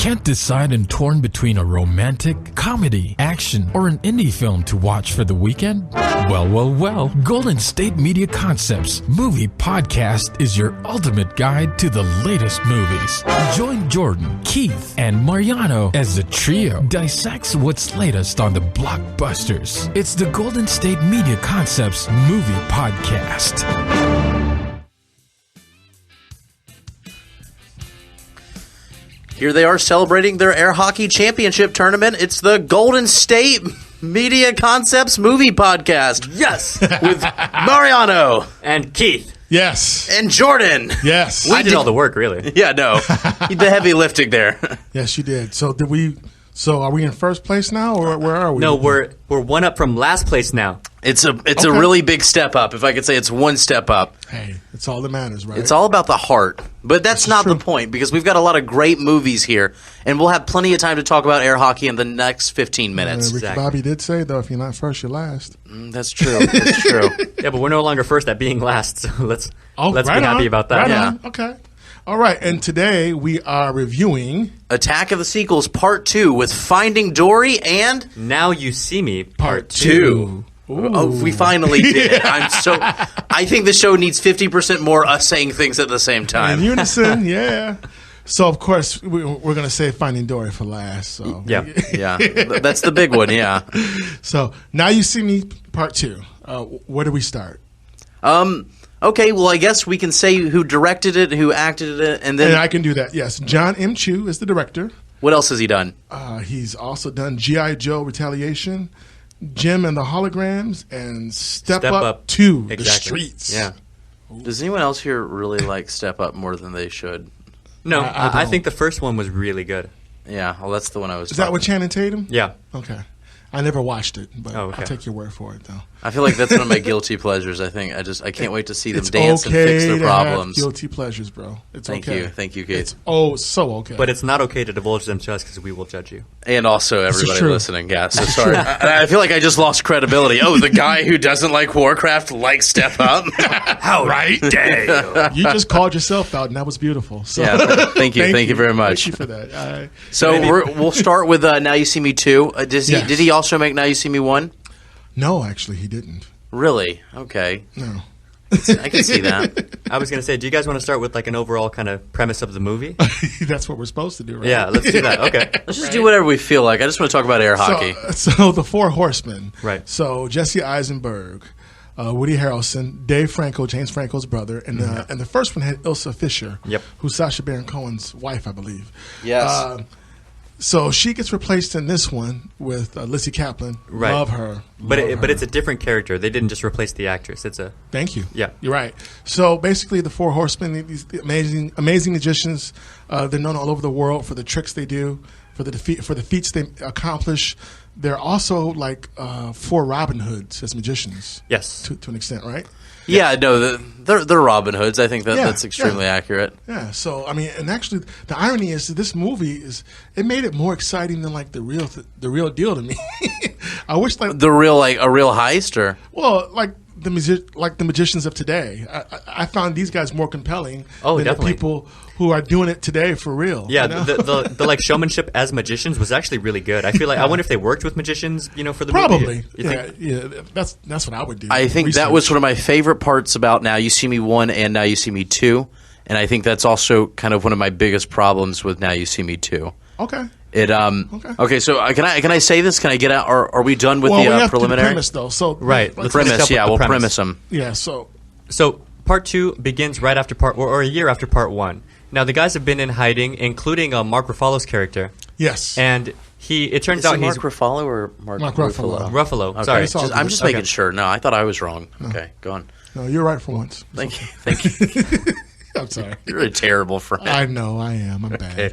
Can't decide and torn between a romantic, comedy, action, or an indie film to watch for the weekend? Well, Golden State Media Concepts Movie Podcast is your ultimate guide to the latest movies. Join Jordan, Keith, and Mariano as the trio dissects what's latest on the blockbusters. It's the Golden State Media Concepts Movie Podcast. Here they are celebrating their air hockey championship tournament. It's the Golden State Media Concepts Movie Podcast. Yes! With Mariano. And Keith. Yes. And Jordan. Yes. I did all the work, really. Yeah, no. The heavy lifting there. Yes, you did. So are we in first place now, or where are we? No, we're one up from last place now. It's a really big step up. If I could say it's one step up. Hey, it's all that matters, right? It's all about the heart. But that's not the point, because we've got a lot of great movies here, and we'll have plenty of time to talk about air hockey in the next 15 minutes. Ricky Bobby did say, though, if you're not first, you're last. That's true. That's true. Yeah, but we're no longer first at being last, so let's right be happy about that. Right yeah. on. Okay. All right, and today we are reviewing Attack of the Sequels Part 2 with Finding Dory and Now You See Me Part 2. Oh, we finally did it. I think the show needs 50% more us saying things at the same time. In unison, yeah. So, of course, we're going to say Finding Dory for last. So. Yeah. Yeah, that's the big one, yeah. So, Now You See Me Part 2. Where do we start? Okay, well, I guess we can say who directed it, who acted it, and then... And I can do that, yes. John M. Chu is the director. What else has he done? He's also done G.I. Joe Retaliation, Jim and the Holograms, and Step Up 2, exactly. The Streets. Yeah. Does anyone else here really like Step Up more than they should? No, I I think the first one was really good. Yeah, well, that's the one I was Is that with Channing Tatum? Yeah. Okay. I never watched it, but Oh, okay. I'll take your word for it, though. I feel like that's one of my guilty pleasures. I can't wait to see them It's dance okay and fix their to problems. have guilty pleasures, bro. It's Thank okay. you. Thank you, Keith. It's so okay. But it's not okay to divulge them to us because we will judge you. And also everybody true. listening. Yeah, so sorry. I feel like I just lost credibility. Oh, the guy who doesn't like Warcraft likes Step Up? How right? Damn. You just called yourself out, and that was beautiful. So, Yeah, thank you. Thank you very much. Thank you for that. All right. So we'll start with Now You See Me 2. Yes. Did he also make Now You See Me 1? No, actually, he didn't. Really? Okay. No. I can see that. I was going to say, do you guys want to start with like an overall kind of premise of the movie? That's what we're supposed to do, right? Yeah, let's do that. Okay. Let's just do whatever we feel like. I just want to talk about air hockey. So the Four Horsemen. Right. So Jesse Eisenberg, Woody Harrelson, Dave Franco, James Franco's brother, and the first one had Ilsa Fisher, Yep. who's Sacha Baron Cohen's wife, I believe. Yes. So she gets replaced in this one with Lizzie Kaplan. Right. Love her. But Love but her. it's a different character. They didn't just replace the actress. It's a Thank you. Yeah. You're right. So basically, the Four Horsemen, these amazing magicians, they're known all over the world for the tricks they do, for the feats they accomplish. They're also like four Robin Hoods as magicians. yes. To an extent, right? Yeah, no, they're Robin Hoods. I think that's extremely yeah. accurate. Yeah. So I mean, and actually, the irony is that this movie it made it more exciting than like the real deal to me. I wish like A real heist, or like the magicians of today. I found these guys more compelling than definitely. the people who are doing it today for real. Yeah, you know? the like showmanship as magicians was actually really good. I feel like I wonder if they worked with magicians, for the Probably. movie. You think? Yeah. That's what I would do. I think that was one of my favorite parts about Now You See Me 1 and Now You See Me 2, and I think that's also kind of one of my biggest problems with Now You See Me 2. Okay. Okay. So can I say this? Can I get out? Or are we done with Well, we the have preliminary? to do the premise though. So Right. Let's Let's Premise, finish up yeah, with we'll the premise them. yeah. So So part 2 begins right after or a year after part 1. Now the guys have been in hiding, including Mark Ruffalo's character, yes. and it turns Is out it he's Mark Ruffalo or Mark Ruffalo. Ruffalo. Okay. Sorry, It's all I'm just making Okay. sure. No, I thought I was wrong. Okay, go on. No, you're right for once. Thank you. I'm sorry. You're a terrible friend. I know I am. I'm bad. Okay.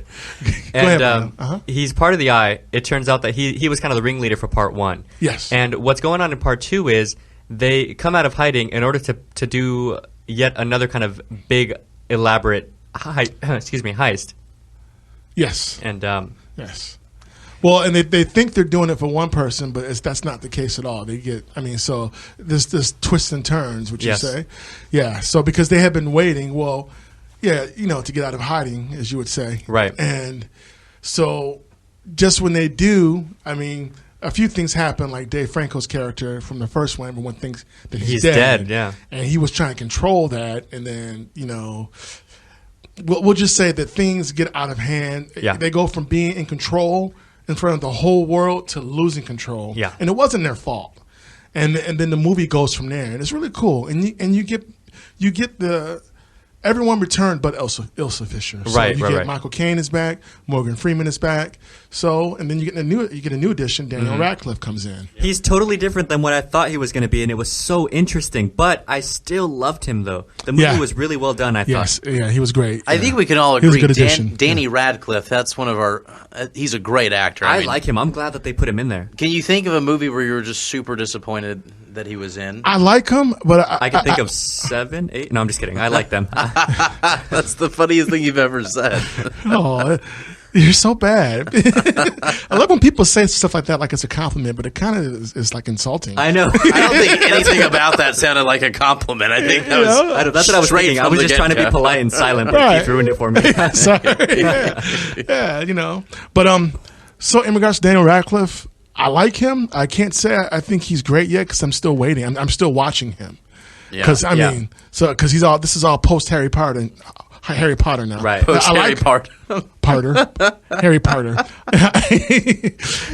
Go And ahead, man. he's part of the Eye. It turns out that he was kind of the ringleader for part 1. Yes. And what's going on in part 2 is they come out of hiding in order to do yet another kind of big, elaborate heist. Yes. And Yes. Well, and they think they're doing it for one person, but that's not the case at all. They get, so this twists and turns, would you Yes. say? Yeah. So because they have been waiting, to get out of hiding, as you would say. Right. And So just when they do, I mean, a few things happen, like Dave Franco's character from the first one. Everyone thinks that he's dead. Yeah. And he was trying to control that. And then, you know, we'll just say that things get out of hand. Yeah. They go from being in control in front of the whole world to losing control. Yeah. And it wasn't their fault. And then the movie goes from there. And it's really cool. And you get the... Everyone returned but Ilsa Fisher. So Right, you get Michael Caine is back, Morgan Freeman is back. So, and then you get a new addition. Daniel Radcliffe comes in. He's totally different than what I thought he was going to be, and it was so interesting. But I still loved him, though. The movie was really well done, I thought. Yes, yeah, he was great. I think we can all He was a agree. good addition. Danny Radcliffe, that's one of our. He's a great actor. I mean, like him. I'm glad that they put him in there. Can you think of a movie where you were just super disappointed that he was in? I like him, but I can think of 7, 8. No, I'm just kidding. I like them. That's the funniest thing you've ever said. Oh, you're so bad. I love when people say stuff like that like it's a compliment, but it kind of is like insulting. I know. I don't think anything about that sounded like a compliment. I think that was. I know, that's what I was straight thinking. I from was the just trying to be get-go. polite and silent, but Right. Keith ruined it for me. Sorry. Yeah, you know. But so in regards to Daniel Radcliffe, I like him. I can't say I think he's great yet because I'm still waiting. I'm still watching him. Because I mean, because this is all post Harry Potter now. Right. Post Harry Potter. Harry Potter.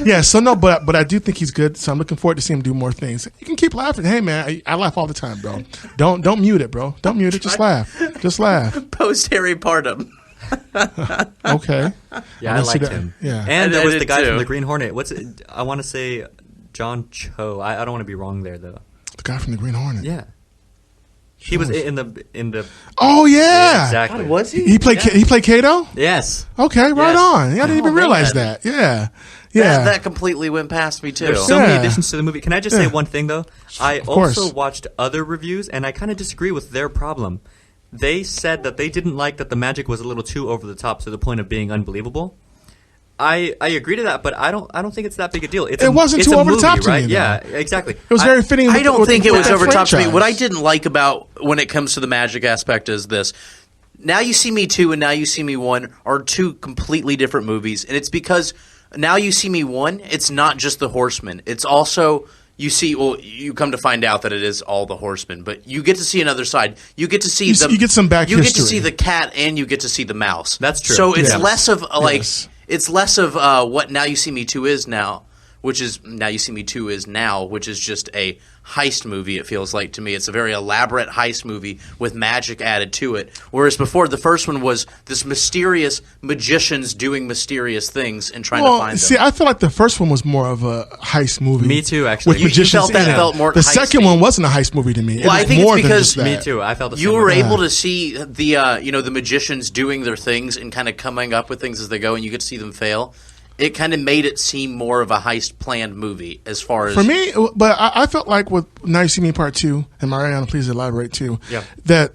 Yeah. So no, but I do think he's good. So I'm looking forward to seeing him do more things. You can keep laughing. Hey man, I laugh all the time, bro. Don't mute it, bro. Don't mute it. Just laugh. Just laugh. Post Harry Potter. Okay. Yeah, I don't see liked that. him. Yeah. And I there was did the guy too. from the Green Hornet. What's it? I want to say John Cho. I don't want to be wrong there, though. The guy from the Green Hornet. Yeah. He was in the Oh yeah. exactly. Was he? He played Kato. Yes. Okay, right Yes. on. I didn't even realize man. that. Yeah. That completely went past me too. There's so many Yeah. additions to the movie. Can I just say one thing though? I course. also watched other reviews and I kind of disagree with their problem. They said that they didn't like that the magic was a little too over the top to the point of being unbelievable. I agree to that, but I don't think it's that big a deal. It wasn't too over the top to me, right? though. Yeah, exactly. It was very fitting. I don't think it was over top to me. franchise. What I didn't like about when it comes to the magic aspect is this. Now You See Me 2 and Now You See Me 1 are two completely different movies, and it's because Now You See Me 1, it's not just the Horsemen. It's also you come to find out that it is all the Horsemen, but you get to see another side. You get to see You get some back You get to history. see the cat and you get to see the mouse. That's true. So it's Yes. less of Yes. it's less of what Now You See Me 2 is now, which is Now You See Me 2 is now, which is just a heist movie, it feels like to me. It's a very elaborate heist movie with magic added to it. Whereas before, the first one was this mysterious magicians doing mysterious things and trying to find see, them. I feel like the first one was more of a heist movie. Me too, actually. With You magicians felt that in it. felt more The heisty. second one wasn't a heist movie to me. Well, it was I think it's more because- than just that. Me too. I felt the You same were way. able to see the the magicians doing their things and kind of coming up with things as they go, and you get to see them fail. It kind of made it seem more of a heist planned movie as far as For me, but I felt like with Now You See Me Part 2, and Mariano, please elaborate too, Yeah. that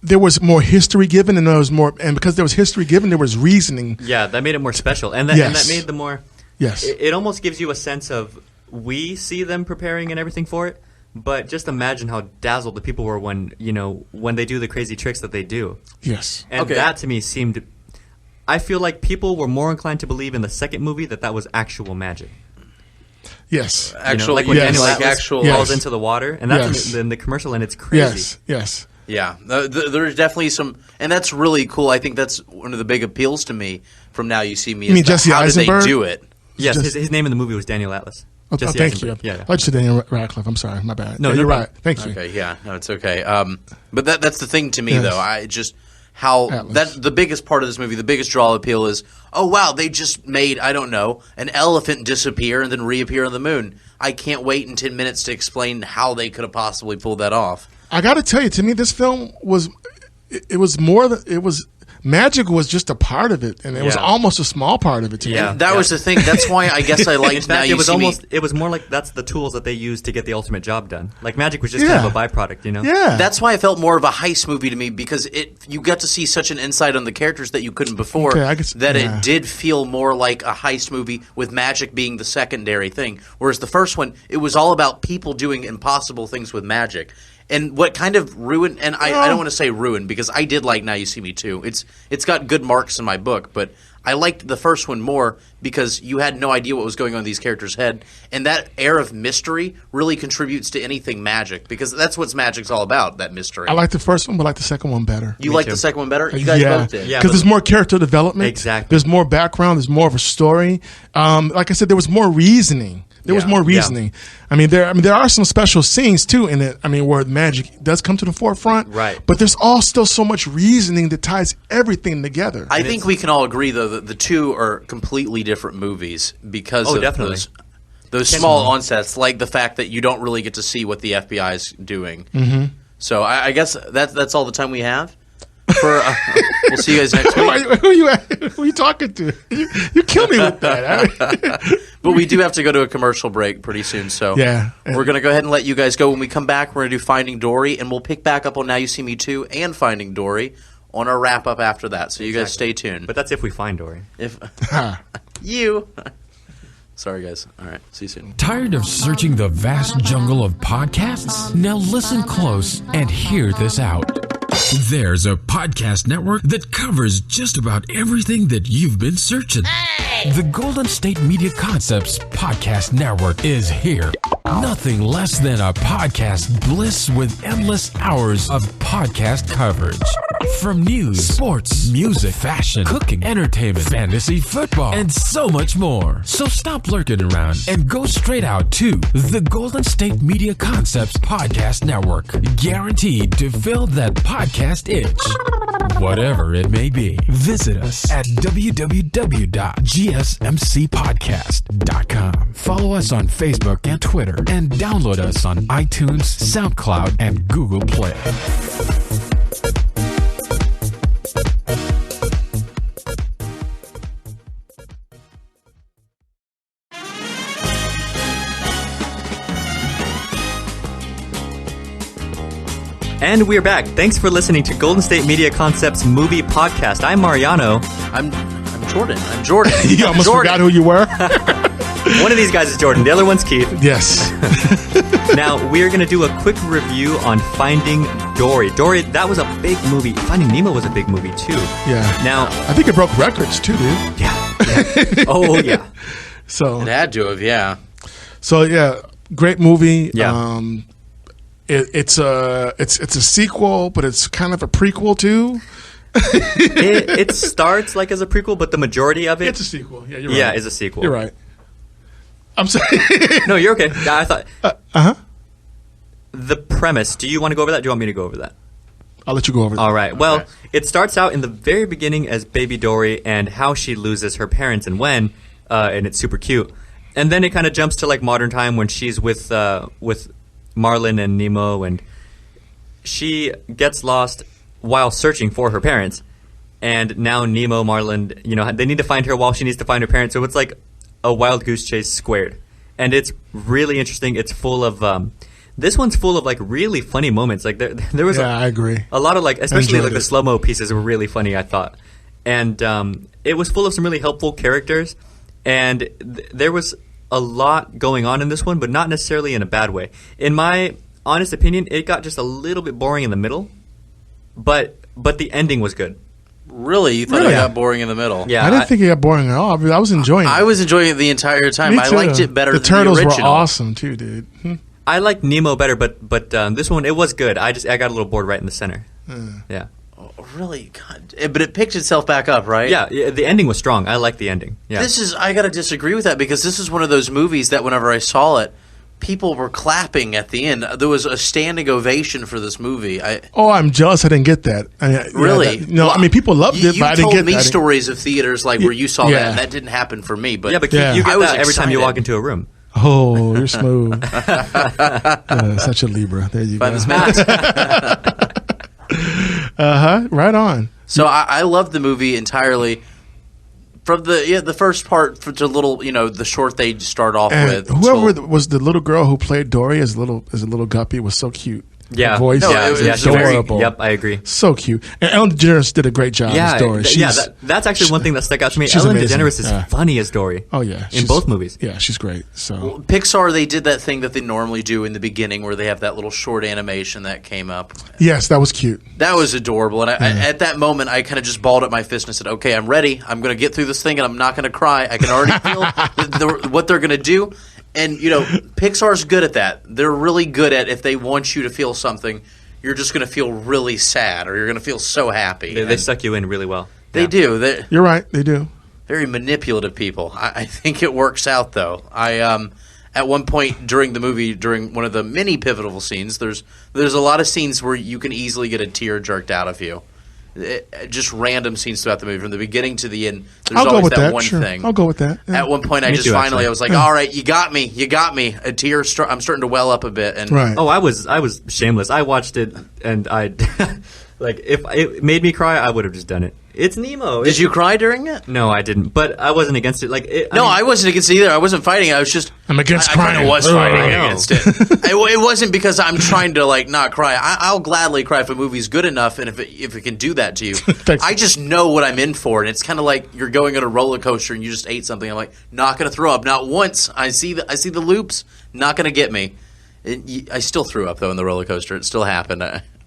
there was more history given and there was more, and because there was history given, there was reasoning. Yeah, that made it more special, and that Yes. made the more. Yes. It almost gives you a sense of we see them preparing and everything for it, but just imagine how dazzled the people were when they do the crazy tricks that they do, Yes. and Okay. that to me seemed. I feel like people were more inclined to believe in the second movie that was actual magic. Yes. actual, like when yes. Daniel like Atlas actual. Yes. falls into the water, and that's Yes. in the commercial, and it's crazy. Yes. Yes. Yeah, there's definitely some, and that's really cool. I think that's one of the big appeals to me from Now You See Me. You mean is that Jesse how Eisenberg? did they do it? Yes, Just- his name in the movie was Daniel Atlas. Oh, Jesse thank you. Eisenberg. Yeah. I just said Daniel Radcliffe. I'm sorry. My bad. No, Yeah, no you're problem. right. Thank you. Okay, yeah, no, it's okay. But that's the thing to me, Yes. though. I just how Atlas. that the biggest part of this movie, the biggest draw appeal is, oh wow, they just made an elephant disappear and then reappear on the moon. I can't wait in 10 minutes to explain how they could have possibly pulled that off. I got to tell you, to me, this film was. It was more than it was. Magic was just a part of it, and it was Yeah. almost a small part of it to Yeah. me. That was the thing. That's why I guess I In liked Now fact, You it was See almost Me. it was more like that's the tools that they used to get the ultimate job done. Like magic was just kind of a byproduct, Yeah. That's why it felt more of a heist movie to me, because you got to see such an insight on the characters that you couldn't before. Okay, I guess- that yeah. it did feel more like a heist movie with magic being the secondary thing. Whereas the first one, it was all about people doing impossible things with magic. And what kind of ruined, and I don't want to say ruined because I did like Now You See Me Too. It's got good marks in my book, but I liked the first one more because you had no idea what was going on in these characters' head, and that air of mystery really contributes to anything magic because that's what magic's all about, that mystery. I like the first one, but I like the second one better. You like the second one better? You guys both did. Because there's more character development. Exactly. There's more background. There's more of a story. Like I said, there was more reasoning. There was more reasoning. I mean, there are some special scenes too in it. I mean, where magic does come to the forefront. Right. But there's all still so much reasoning that ties everything together. I think we can all agree, though, that the two are completely different movies because of definitely. those small onsets, like the fact that you don't really get to see what the FBI is doing. Mm-hmm. So I guess that's all the time we have. We'll see you guys next week. Who are you talking to? You kill me with that. But we do have to go to a commercial break pretty soon, so we're going to go ahead and let you guys go. When we come back, we're going to do Finding Dory, and we'll pick back up on Now You See Me Too and Finding Dory on our wrap-up after that. So you guys stay tuned. But that's if we find Dory. Sorry, guys. All right. See you soon. Tired of searching the vast jungle of podcasts? Now listen close and hear this out. There's a podcast network that covers just about everything that you've been searching. Hey! The Golden State Media Concepts Podcast Network is here. Nothing less than a podcast bliss with endless hours of podcast coverage. From news, sports, music, fashion, cooking, entertainment, fantasy, football, and so much more. So stop lurking around and go straight out to the Golden State Media Concepts Podcast Network. Guaranteed to fill that podcast itch. Whatever it may be, visit us at www.gsmcpodcast.com. Follow us on Facebook and Twitter, and download us on iTunes, SoundCloud, and Google Play. And we're back. Thanks for listening to Golden State Media Concepts Movie Podcast. I'm Mariano. I'm Jordan. I'm Jordan. You almost forgot who you were. One of these guys is Jordan. The other one's Keith. Yes. Now, we're going to do a quick review on Finding Dory. Dory, that was a big movie. Finding Nemo was a big movie, too. Yeah. Now, I think it broke records, too, dude. Yeah. Oh, yeah. So it had to have, yeah. So, yeah, great movie. Yeah. It's a sequel, but it's kind of a prequel, too. It starts like as a prequel, but the majority of it... It's a sequel. Yeah, you're right. Yeah, is a sequel. You're right. I'm sorry. No, you're okay. I thought... Uh-huh. The premise, do you want to go over that? Do you want me to go over that? I'll let you go over that. All right. Well, it starts out in the very beginning as Baby Dory and how she loses her parents and when, and it's super cute. And then it kind of jumps to like modern time when she's with Marlin and Nemo, and she gets lost while searching for her parents. And now Nemo, Marlin, they need to find her while she needs to find her parents. So it's like a wild goose chase squared. And it's really interesting. It's full of this one's full of like really funny moments. Like there was I agree. A lot of like, especially like the slow-mo pieces were really funny, I thought. And it was full of some really helpful characters. And there was a lot going on in this one, but not necessarily in a bad way. In my honest opinion, it got just a little bit boring in the middle, but the ending was good. Really? You thought it got boring in the middle? Yeah, I didn't think it got boring at all. I was enjoying it. I was enjoying it the entire time. Me too. I liked it better the than turtles the original. were awesome too, dude. I liked Nemo better, but this one, it was good. I got a little bored right in the center. Yeah. Oh, really? God. But it picked itself back up, right? Yeah, the ending was strong. I liked the ending. Yeah. I got to disagree with that because this is one of those movies that whenever I saw it, people were clapping at the end. There was a standing ovation for this movie. I'm jealous I didn't get that. Really? People loved it, but I didn't get that. You told me stories of theaters like where you saw that, and that didn't happen for me. But you get that every time you walk into a room. Oh, you're smooth. Such a Libra. There you go. Right on. So I loved the movie entirely. From the first part to little, the short they start off with. Whoever was the little girl who played Dory as a little guppy was so cute. Yeah. Her voice No, is it was adorable. Yep, I agree. So cute. And Ellen DeGeneres did a great job as Dory. That's actually one thing that stuck out to me. she's Ellen amazing. DeGeneres is funny as Dory. Oh yeah, in both movies. Yeah, she's great. So Pixar, they did that thing that they normally do in the beginning where they have that little short animation that came up. yes, that was cute. That was adorable. And at that moment, I kind of just balled up my fist and said, okay, I'm ready. I'm going to get through this thing, and I'm not going to cry. I can already feel what they're going to do. And, Pixar's good at that. They're really good at if they want you to feel something, you're just going to feel really sad or you're going to feel so happy. They suck you in really well. They do. You're right. They do. Very manipulative people. I think it works out, though. At one point during the movie, during one of the many pivotal scenes, there's a lot of scenes where you can easily get a tear jerked out of you. Just random scenes throughout the movie, from the beginning to the end. There's I'll go always with that. One Sure. thing. I'll go with that. Yeah. At one point, I Me just too, finally, actually. I was like, "All right, you got me. A tear. I'm starting to well up a bit." And Right. Oh, I was shameless. I watched it, and I like if it made me cry, I would have just done it. It's Nemo. Did you cry during it? No, I didn't. But I wasn't against it. I wasn't against it either. I wasn't fighting. I was just. I'm against I crying. kind of was Ugh. fighting I know. against it. It wasn't because I'm trying to not cry. I'll gladly cry if a movie's good enough, and if it can do that to you. Thanks. I just know what I'm in for, and it's kind of like you're going on a roller coaster and you just ate something. I'm like, not going to throw up, not once. I see the loops, not going to get me. I still threw up though in the roller coaster. It still happened.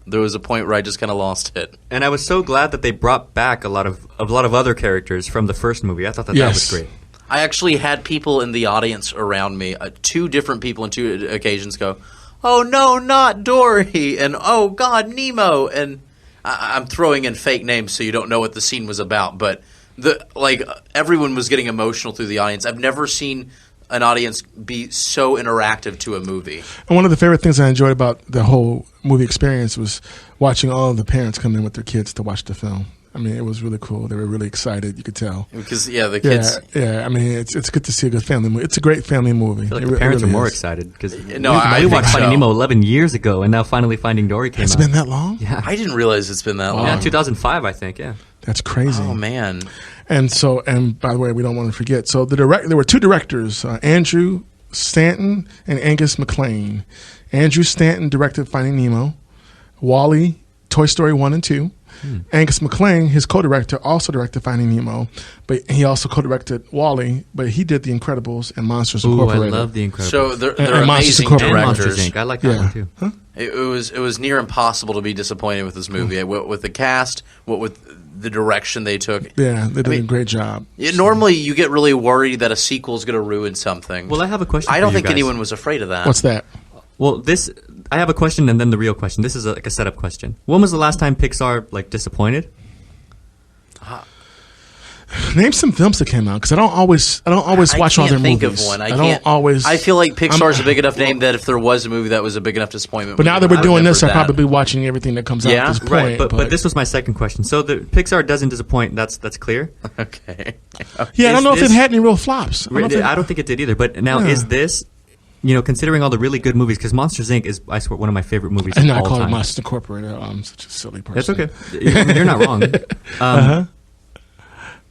There was a point where I just kind of lost it. And I was so glad that they brought back a lot of other characters from the first movie. I thought that Yes. was great. I actually had people in the audience around me, two different people on two occasions go, "Oh no, not Dory," and "Oh God, Nemo," and I'm throwing in fake names so you don't know what the scene was about, but everyone was getting emotional through the audience. I've never seen an audience be so interactive to a movie. And one of the favorite things I enjoyed about the whole movie experience was watching all of the parents come in with their kids to watch the film. I mean, it was really cool. They were really excited. You could tell. Because the kids. Yeah. I mean, it's good to see a good family movie. It's a great family movie. I feel like It the parents really are more is. excited because No, I we think watched Finding so. Nemo 11 years ago, and now finally Finding Dory came It's out. been that long? Yeah, I didn't realize it's been that long. yeah, 2005, I think. Yeah. That's crazy. Oh man. And by the way, we don't want to forget. So there were two directors, Andrew Stanton and Angus MacLane. Andrew Stanton directed Finding Nemo, Wall-E, Toy Story 1 and 2. Angus MacLane, his co-director, also directed Finding Nemo, but he also co-directed Wall-E, but he did The Incredibles and Monsters Ooh, I Incorporated. love The Incredibles. So they're And Monsters amazing Incorporated. and Monsters directors. Inc. I like that Yeah. one too. Huh? It was near impossible to be disappointed with this movie. What with the cast, what with the direction they took. Yeah, they did a mean, great job. Normally, you get really worried that a sequel is going to ruin something. Well, I have a question. I for don't you think guys. anyone was afraid of that. What's that? Well, I have a question and then the real question. This is like a setup question. When was the last time Pixar disappointed? Name some films that came out because I don't always watch all their can't think movies. of one. I don't always. I feel like Pixar's a big enough name that if there was a movie that was a big enough disappointment. But now that we're I doing this, I'll remember probably be watching everything that comes out Yeah? at this point. Right, but this was my second question. So the Pixar doesn't disappoint. That's clear. that. Okay. yeah, I don't know if this- it had any real flops. I don't think it did either. But now Yeah. is this, considering all the really good movies, because Monsters Inc. is, I swear, one of my favorite movies I of know I all call it time. Monsters Incorporated. I'm such a silly person. That's okay. I mean, you're not wrong.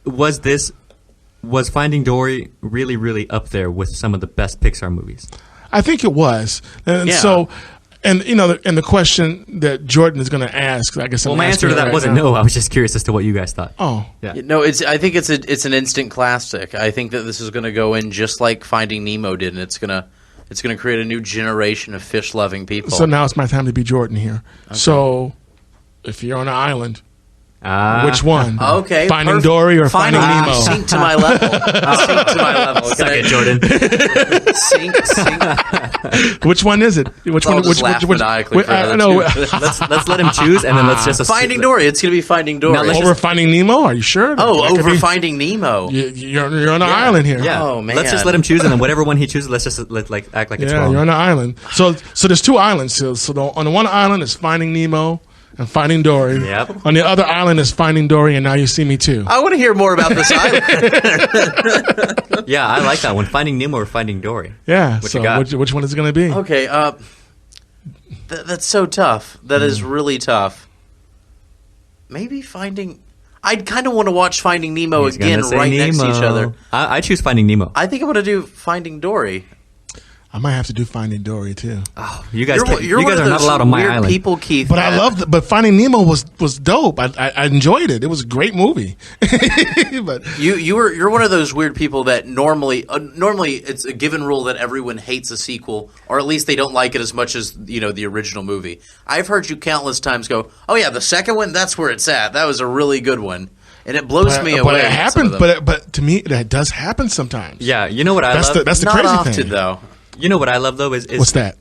Was Finding Dory really, really up there with some of the best Pixar movies? I think it was, and Yeah. so, and the question that Jordan is going to ask, I guess. Well, I'm my answer asking to it that right wasn't now. no. I was just curious as to what you guys thought. Oh, Yeah. No, I think it's an instant classic. I think that this is going to go in just like Finding Nemo did, and it's gonna create a new generation of fish loving people. so now it's my time to be Jordan here. So, if you're on an island, which one? Okay, Finding perfect. Dory or Finding Nemo? Sink to my level. Sink to my level. Suck it, Jordan. Sink. Which one is it? Which I'll one? just laugh maniacally for I the know. two. let's let him choose, and then let's just Finding Dory. It's going to be Finding Dory. Now let's Over Finding Nemo? Are you sure? Oh, That could over be- Finding Nemo. You're on an island here. Yeah. Oh, man. Let's just let him choose, and then whatever one he chooses, let's just act like it's Yeah, wrong. you're on an island. So there's two islands. So on the one island is Finding Nemo and Finding Dory. Yep. On the other island is Finding Dory and Now You See Me Too. I want to hear more about this island. Yeah, I like that one. Finding Nemo or Finding Dory. Yeah. What so you got? which one is it going to be? Okay, that's so tough. That is really tough. Maybe Finding... I'd kind of want to watch Finding Nemo He's again gonna say right next to each Nemo. other. I choose Finding Nemo. I think I'm going to do Finding Dory. I might have to do Finding Dory too. Oh, you guys, You're you one guys of are not those allowed on my weird island. people, Keith. But I loved it. But Finding Nemo was dope. I enjoyed it. It was a great movie. But You're one of those weird people that normally it's a given rule that everyone hates a sequel, or at least they don't like it as much as the original movie. I've heard you countless times go, "Oh yeah, the second one, that's where it's at. That was a really good one," and it blows me away. But it happens. But to me, that does happen sometimes. Yeah, you know what I love? That's the Not crazy often thing. though. You know what I love though is What's that?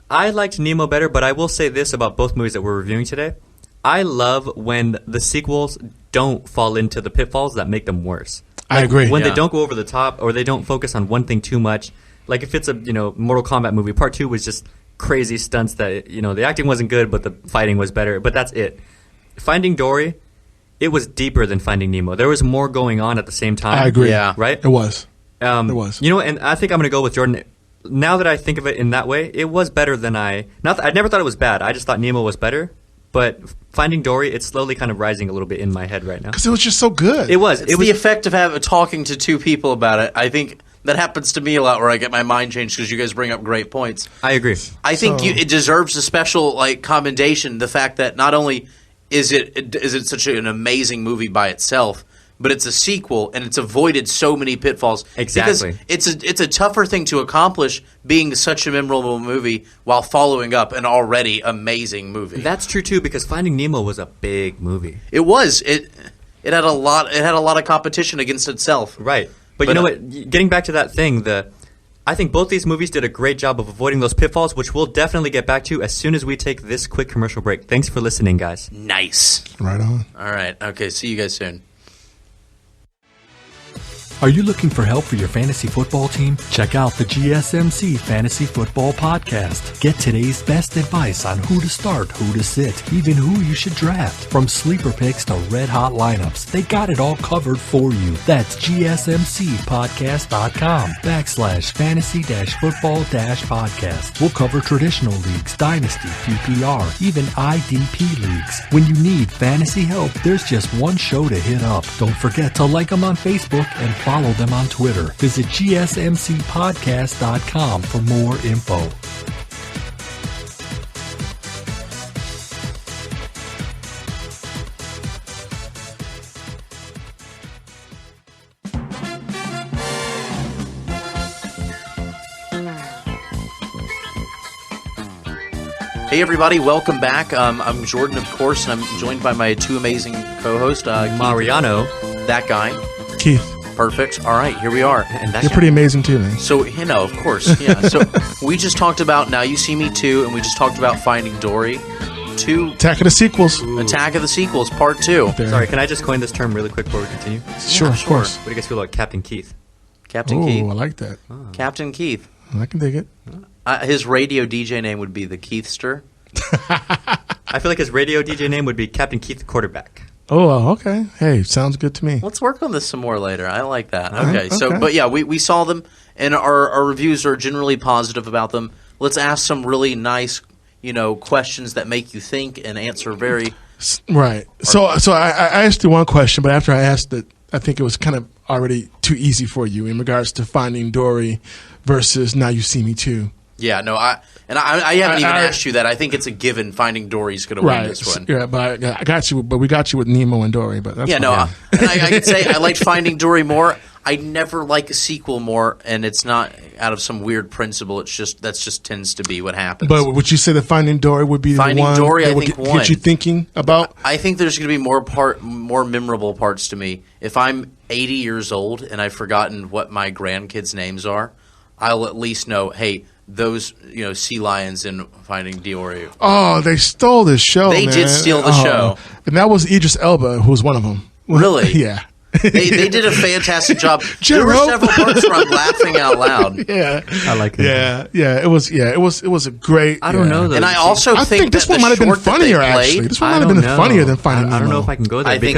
I liked Nemo better, but I will say this about both movies that we're reviewing today. I love when the sequels don't fall into the pitfalls that make them worse. I agree. When Yeah. they don't go over the top or they don't focus on one thing too much. Like if it's a Mortal Kombat movie, Part 2 was just crazy stunts that the acting wasn't good, but the fighting was better. But that's it. Finding Dory, it was deeper than Finding Nemo. There was more going on at the same time. I agree. Yeah. Right? It was. It was. And I think I'm going to go with Jordan. Now that I think of it in that way, it was better than I never thought it was bad. I just thought Nemo was better. But Finding Dory, it's slowly kind of rising a little bit in my head right now. Because it was just so good. It was. It's the effect of talking to two people about it. I think that happens to me a lot, where I get my mind changed because you guys bring up great points. I agree. I think it deserves a special commendation. The fact that not only is it such an amazing movie by itself, but it's a sequel and it's avoided so many pitfalls. Exactly. Because it's a tougher thing to accomplish being such a memorable movie while following up an already amazing movie. That's true too, because Finding Nemo was a big movie. It was. It had a lot of competition against itself. Right. But you know what? Getting back to that thing, I think both these movies did a great job of avoiding those pitfalls, which we'll definitely get back to as soon as we take this quick commercial break. Thanks for listening, guys. Nice. Right on. All right. Okay. See you guys soon. Are you looking for help for your fantasy football team? Check out the GSMC Fantasy Football Podcast. Get today's best advice on who to start, who to sit, even who you should draft. From sleeper picks to red hot lineups, they got it all covered for you. That's GSMCpodcast.com/fantasy-football-podcast. We'll cover traditional leagues, dynasty, PPR, even IDP leagues. When you need fantasy help, there's just one show to hit up. Don't forget to like them on Facebook and follow them on Twitter. Visit GSMCpodcast.com for more info. Hey everybody, welcome back. I'm Jordan, of course, and I'm joined by my two amazing co-hosts, Mariano. that guy. Keith, Perfect. All right, here we are. And that you're guy. pretty amazing too, man. So, of course, yeah. So we just talked about Now You See Me 2, and we just talked about Finding Dory 2, Attack of the sequels. Attack of the Sequels, Part 2. There. Sorry, can I just coin this term really quick before we continue? Sure, of course. What do you guys feel about Captain Keith? Captain Oh, Keith. I like that. Captain Keith. I can dig it. His radio DJ name would be the Keithster. I feel like his radio DJ name would be Captain Keith Quarterback. Oh, okay. Hey, sounds good to me. Let's work on this some more later. I like that. All right, Okay, so, okay. but yeah, we saw them, and our reviews are generally positive about them. Let's ask some really nice, questions that make you think and answer very... Right. So I asked you one question, but after I asked it, I think it was kind of already too easy for you in regards to Finding Dory versus Now You See Me Too. Yeah, no, I haven't even asked you that. I think it's a given Finding Dory's going to win this one. Yeah, but I got you. But we got you with Nemo and Dory. But that's Yeah, fine. no, I could say I liked Finding Dory more. I never like a sequel more, and it's not out of some weird principle. It's just that just tends to be what happens. But would you say that Finding Dory would be Finding the one Dory, that I would think, get won. you thinking about? I think there's going to be more memorable parts to me. If I'm 80 years old and I've forgotten what my grandkids' names are, I'll at least know, hey, those sea lions in Finding Dory. Oh, they stole this show. They did man. steal the show. And that was Idris Elba, who was one of them. Really? Yeah. They did a fantastic job. There were Jero. several parts where I'm laughing out loud. Yeah. I like it. Yeah. It was a great. I don't know, though. And I also I think this that one the might have been short that they funnier. played- Actually, this one I might have don't been know. funnier than Finding Nemo. I don't know if I can go there I think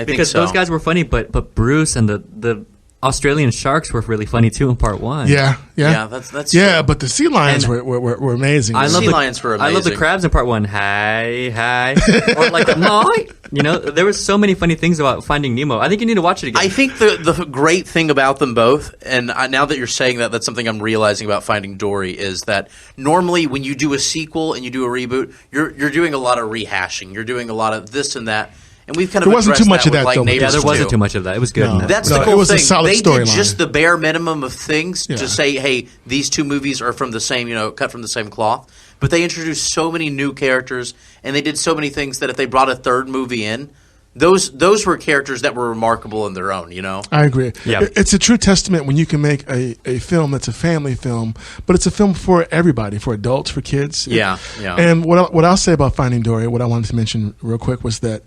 because so. those guys were funny, but Bruce and the Australian sharks were really funny too in part 1. Yeah. That's Yeah, true. but the sea lions And were amazing. Sea lions were I love the amazing. crabs in part 1. Hi. Or like a moi. You know, there was so many funny things about Finding Nemo. I think you need to watch it again. I think the great thing about them both, and now that you're saying that, that's something I'm realizing about Finding Dory, is that normally when you do a sequel and you do a reboot, you're doing a lot of rehashing. You're doing a lot of this and that. And we've kind of There wasn't addressed too much that of that, with, like, though, with Neighbors there wasn't 2. too much of that. It was good. No. That's No, the it cool was a thing. solid They did storyline. just the bare minimum of things Yeah. to say, hey, these two movies are from the same, cut from the same cloth. But they introduced so many new characters, and they did so many things that if they brought a third movie in, those were characters that were remarkable in their own, I agree. Yeah. It's a true testament when you can make a film that's a family film, but it's a film for everybody, for adults, for kids. Yeah. And what I'll say about Finding Dory, what I wanted to mention real quick was that,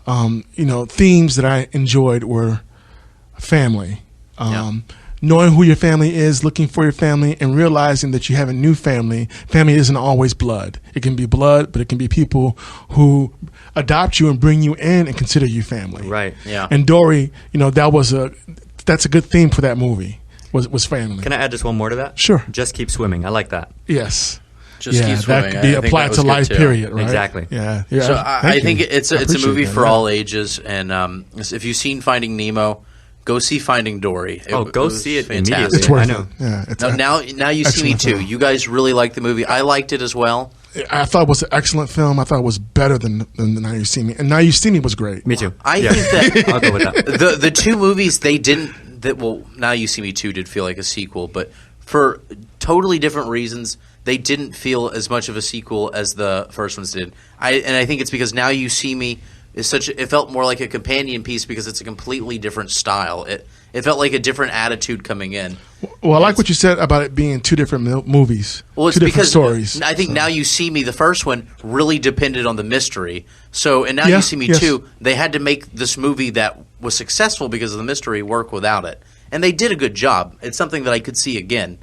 themes that I enjoyed were family. Knowing who your family is, looking for your family, and realizing that you have a new family. Family isn't always blood. It can be blood, but it can be people who adopt you and bring you in and consider you family. Right. Yeah. And Dory, that's a good theme for that movie. Was family. Can I add just one more to that? Sure. Just keep swimming. I like that. Yes. Just keep swimming. That could be I think applied that was to good, life. too. Period. Right? Exactly. Yeah. So Thank I you. think it's I a appreciate movie that, for yeah. all ages, and if you've seen Finding Nemo, go see Finding Dory. Go was see it fantastic. immediately. It's worth I know. it. Yeah. It's Now you see me excellent too. film. You guys really like the movie. I liked it as well. I thought it was an excellent film. I thought it was better than Now You See Me. And Now You See Me was great. Me too. I Yeah. think that I'll go with that. the two movies Now You See Me 2 did feel like a sequel, but for totally different reasons, they didn't feel as much of a sequel as the first ones did. I think it's because Now You See Me is it felt more like a companion piece because it's a completely different style. It felt like a different attitude coming in. Well, I like what you said about it being two different movies. Well, it's two different because stories. I think Now You See Me, the first one, really depended on the mystery. So, and Now Yeah, You See Me yes. 2, they had to make this movie that was successful because of the mystery work without it. And they did a good job. It's something that I could see again.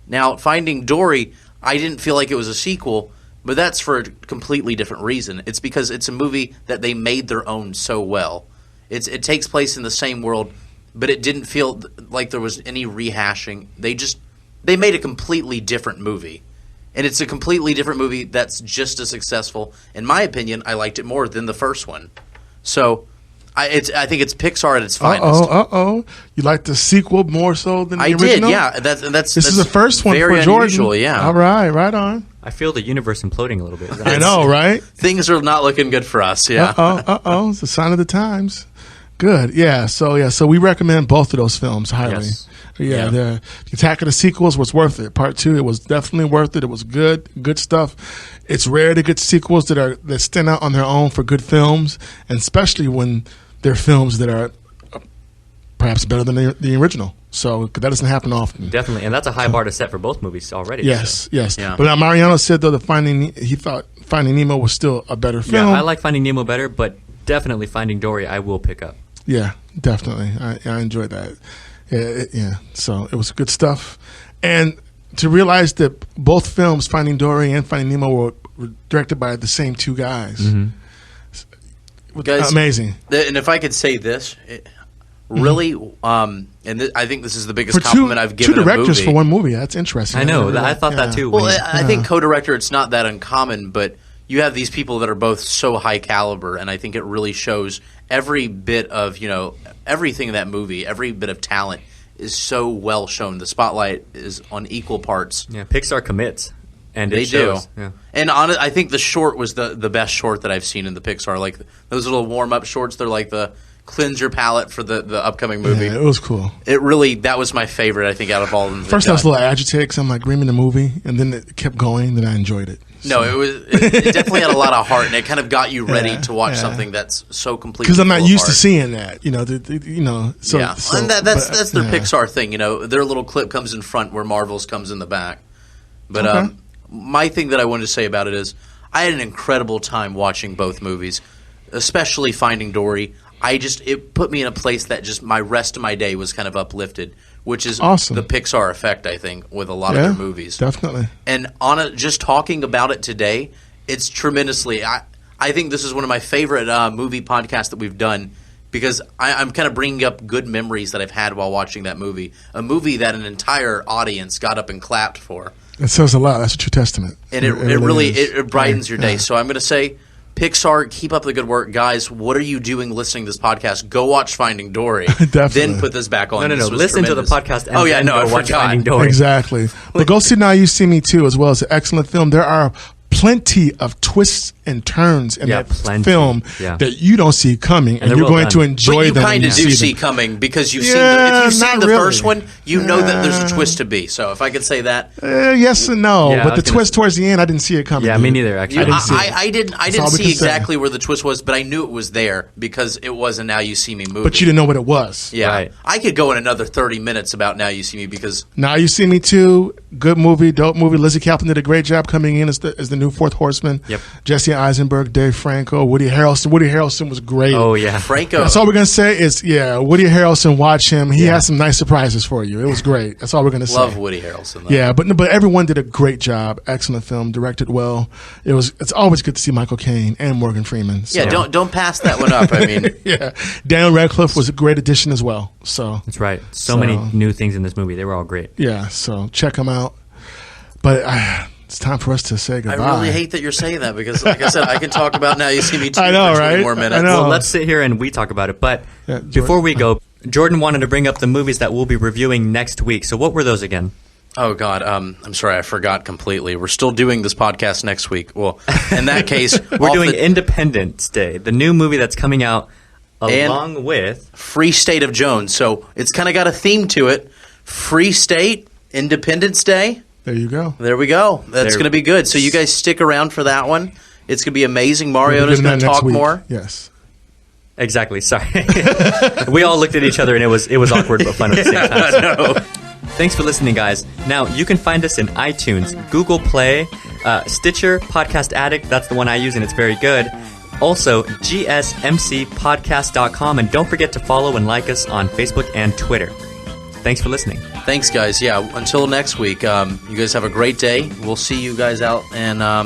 Now, Finding Dory, I didn't feel like it was a sequel, but that's for a completely different reason. It's because it's a movie that they made their own so well. It takes place in the same world, but it didn't feel like there was any rehashing. They made a completely different movie. And it's a completely different movie that's just as successful. In my opinion, I liked it more than the first one. So I think it's Pixar at its finest. You like the sequel more so than the I original? did, yeah. That's This is the first one very for Jordan. unusual, yeah. All right, right on. I feel the universe imploding a little bit. I know, right? Things are not looking good for us, yeah. It's a sign of the times. Good, yeah. So we recommend both of those films highly. Yes. Yeah, Yeah. the Attack of the Sequels was worth it. Part 2, it was definitely worth it. It was good stuff. It's rare to get sequels that stand out on their own for good films, and especially when they're films that are perhaps better than the original. So that doesn't happen often. Definitely, and that's a high bar to set for both movies already. Yes. Yeah. But Mariano said though he thought Finding Nemo was still a better So. film. Yeah, I like Finding Nemo better, but definitely Finding Dory I will pick up. Yeah, definitely. I enjoyed that. Yeah. So it was good stuff. And to realize that both films, Finding Dory and Finding Nemo, were directed by the same two guys. Mm-hmm. Guys, amazing. And if I could say this, really, I think this is the biggest For compliment I've given two directors a movie. for one movie. That's interesting. I know. never I thought that too. Well, when you- I think co-director, it's not that uncommon, but you have these people that are both so high caliber, and I think it really shows every bit of, everything in that movie, every bit of talent is so well shown. The spotlight is on equal parts. yeah, Pixar commits, and They it shows. do. Yeah. And I think the short was the best short that I've seen in the Pixar. Like those little warm-up shorts, they're like the cleanse your palate for the upcoming movie. Yeah, it was cool. That was my favorite, I think, out of all of them. First, I was a little agitated because I'm like reaming the movie, and then it kept going. Then I enjoyed it. No, it definitely had a lot of heart, and it kind of got you ready Yeah, to watch yeah. something that's so completely. Because I'm not full used of to heart. seeing that, So, Yeah, so, and that's their yeah. Pixar thing. Their little clip comes in front where Marvel's comes in the back. But Okay. my thing that I wanted to say about it is I had an incredible time watching both movies, especially Finding Dory. It put me in a place that just my rest of my day was kind of uplifted, which is Awesome. the Pixar effect, I think, with a lot Yeah, of their movies. definitely. And just talking about it today, it's tremendously. I think this is one of my favorite movie podcasts that we've done because I'm kind of bringing up good memories that I've had while watching that movie. A movie that an entire audience got up and clapped for. It says a lot. That's a true testament. And it really brightens your day. So I'm going to say, Pixar, keep up the good work. Guys, what are you doing listening to this podcast? Go watch Finding Dory. Then put this back on. No. Listen to the podcast and I watch forgot. Finding Dory. Exactly. But go see Now You See Me Too as well. It's an excellent film. There are plenty of twists and turns in that film that you don't see coming, and you're going to enjoy them. But you kind of do see coming because you've seen if you've seen the first one, you know that there's a twist to be. So if I could say that, yes and no. But the twist towards the end, I didn't see it coming. Yeah, me neither. Actually, I didn't see exactly where the twist was, but I knew it was there because it was a Now You See Me movie. But you didn't know what it was. Yeah, right. I could go in another 30 minutes about Now You See Me because Now You See Me Too, good movie, dope movie. Lizzie Kaplan did a great job coming in as the new fourth horseman. Yep. Jesse Eisenberg, Dave Franco, Woody Harrelson. Woody Harrelson was great. Oh yeah, Franco. That's all we're gonna say is Woody Harrelson. Watch him. He has some nice surprises for you. It was great. That's all we're gonna say. Love Woody Harrelson. Though. Yeah, but everyone did a great job. Excellent film, directed well. It's always good to see Michael Caine and Morgan Freeman. So. Yeah, don't pass that one up. I mean, yeah, Daniel Radcliffe was a great addition as well. So that's right. So many new things in this movie. They were all great. Yeah, so check them out. But it's time for us to say goodbye. I really hate that you're saying that because, like I said, I can talk about Now You See Me Too I know, for 20 right? more minutes. I know. Well, let's sit here and we talk about it. But Jordan. before we go, Jordan wanted to bring up the movies that we'll be reviewing next week. So what were those again? Oh, God. I'm sorry. I forgot completely. We're still doing this podcast next week. Well, in that case, we're doing Independence Day, the new movie that's coming out along with Free State of Jones. So it's kind of got a theme to it. Free State, Independence Day. There you go. There we go. That's going to be good. So you guys stick around for that one. It's going to be amazing. Mariano's going to talk more. Yes. Exactly. Sorry. We all looked at each other and it was awkward but fun at the same time. So. Thanks for listening, guys. Now, you can find us in iTunes, Google Play, Stitcher, Podcast Addict. That's the one I use and it's very good. Also, GSMCpodcast.com. And don't forget to follow and like us on Facebook and Twitter. Thanks for listening. Thanks, guys. Yeah, until next week, you guys have a great day. We'll see you guys out in, I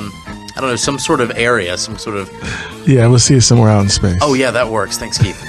don't know, some sort of area, some sort of... Yeah, we'll see you somewhere out in space. Oh, yeah, that works. Thanks, Keith.